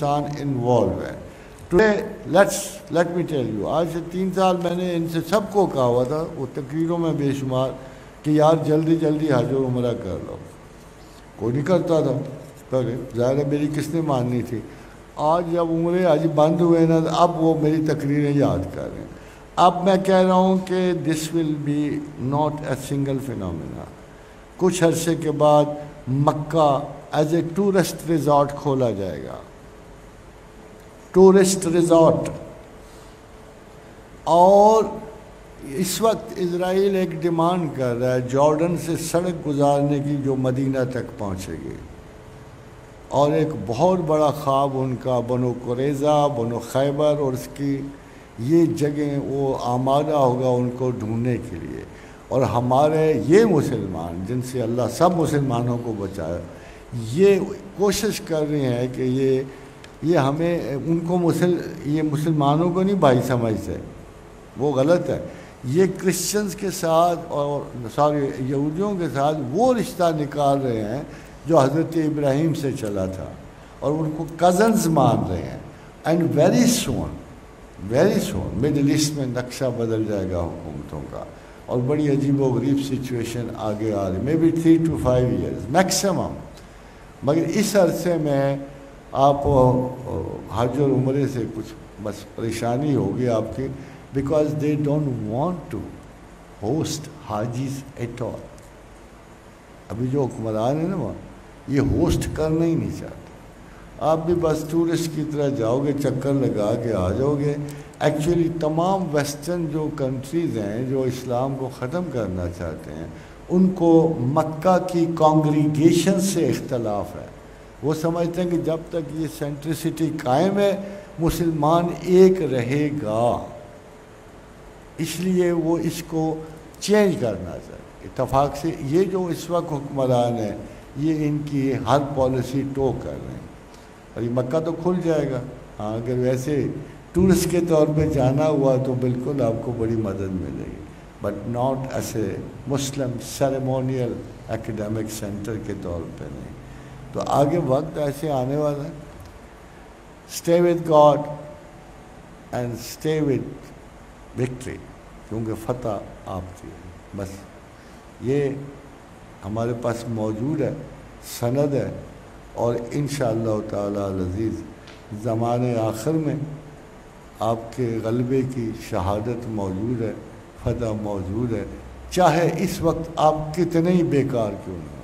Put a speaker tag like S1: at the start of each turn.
S1: انسان انوالو ہے. Let me tell you, آج سے 3 سال میں نے ان سے سب کو کہا ہوا تھا، وہ تقریروں میں بے شمار، کہ یار جلدی جلدی حج و عمرہ کر لو. کوئی نہیں کرتا تھا پہلے، ظاہر ہے میری کس نے ماننی تھی. آج جب عمرے حج بند ہوئے نا، اب وہ میری تقریریں یاد کر رہے ہیں. اب میں کہہ رہا ہوں کہ this will be not a single phenomena. کچھ عرصے کے بعد Mecca as a tourist resort کھولا جائے گا، ٹورسٹ ریزارٹ. اور اس وقت اسرائیل ایک ڈیمانڈ کر رہا ہے جارڈن سے سڑک گزارنے کی جو مدینہ تک پہنچے گی، اور ایک بہت بڑا خواب ان کا بنو قریظہ، بنو خیبر اور اس کی یہ جگہیں وہ آمادہ ہوگا ان کو ڈھونڈنے کے لیے. اور ہمارے یہ مسلمان جن سے اللہ سب مسلمانوں کو بچایا، یہ کوشش کر رہے ہیں کہ یہ ہمیں ان کو یہ مسلمانوں کو نہیں بھائی سمجھتے، وہ غلط ہے. یہ کرسچنز کے ساتھ اور یہودیوں کے ساتھ وہ رشتہ نکال رہے ہیں جو حضرت ابراہیم سے چلا تھا، اور ان کو کزنز مان رہے ہیں. And very soon Middle East میں نقشہ بدل جائے گا حکومتوں کا، اور بڑی عجیب و غریب سچویشن آگے آ رہی، maybe 3 to 5 years maximum. مگر اس عرصے میں آپ حج اور عمرے سے کچھ بس پریشانی ہوگی آپ کی، because they don't want to host حاجیز ایٹ آل. ابھی جو حکمران ہیں نا وہاں، یہ ہوسٹ کرنا ہی نہیں چاہتے. آپ بھی بس ٹورسٹ کی طرح جاؤ گے، چکر لگا کے آ جاؤ گے. ایکچولی تمام ویسٹرن جو کنٹریز ہیں جو اسلام کو ختم کرنا چاہتے ہیں، ان کو مکہ کی کانگریگیشن سے اختلاف ہے. وہ سمجھتے ہیں کہ جب تک یہ سینٹرسٹی قائم ہے مسلمان ایک رہے گا، اس لیے وہ اس کو چینج کرنا چاہتے. اتفاق سے یہ جو اس وقت حکمران ہیں، یہ ان کی ہر پالیسی ٹو کر رہے ہیں. اور یہ مکہ تو کھل جائے گا. ہاں، اگر ویسے ٹورسٹ کے طور پہ جانا ہوا تو بالکل آپ کو بڑی مدد ملے گی، but not as a Muslim ceremonial academic centre کے طور پہ نہیں. تو آگے وقت ایسے آنے والا ہے. Stay with God and stay with victory, کیونکہ فتح آپ کی ہے. بس یہ ہمارے پاس موجود ہے، سند ہے، اور انشاءاللہ تعالی العزیز زمانے آخر میں آپ کے غلبے کی شہادت موجود ہے، فتح موجود ہے، چاہے اس وقت آپ کتنے ہی بیکار کیوں نہ.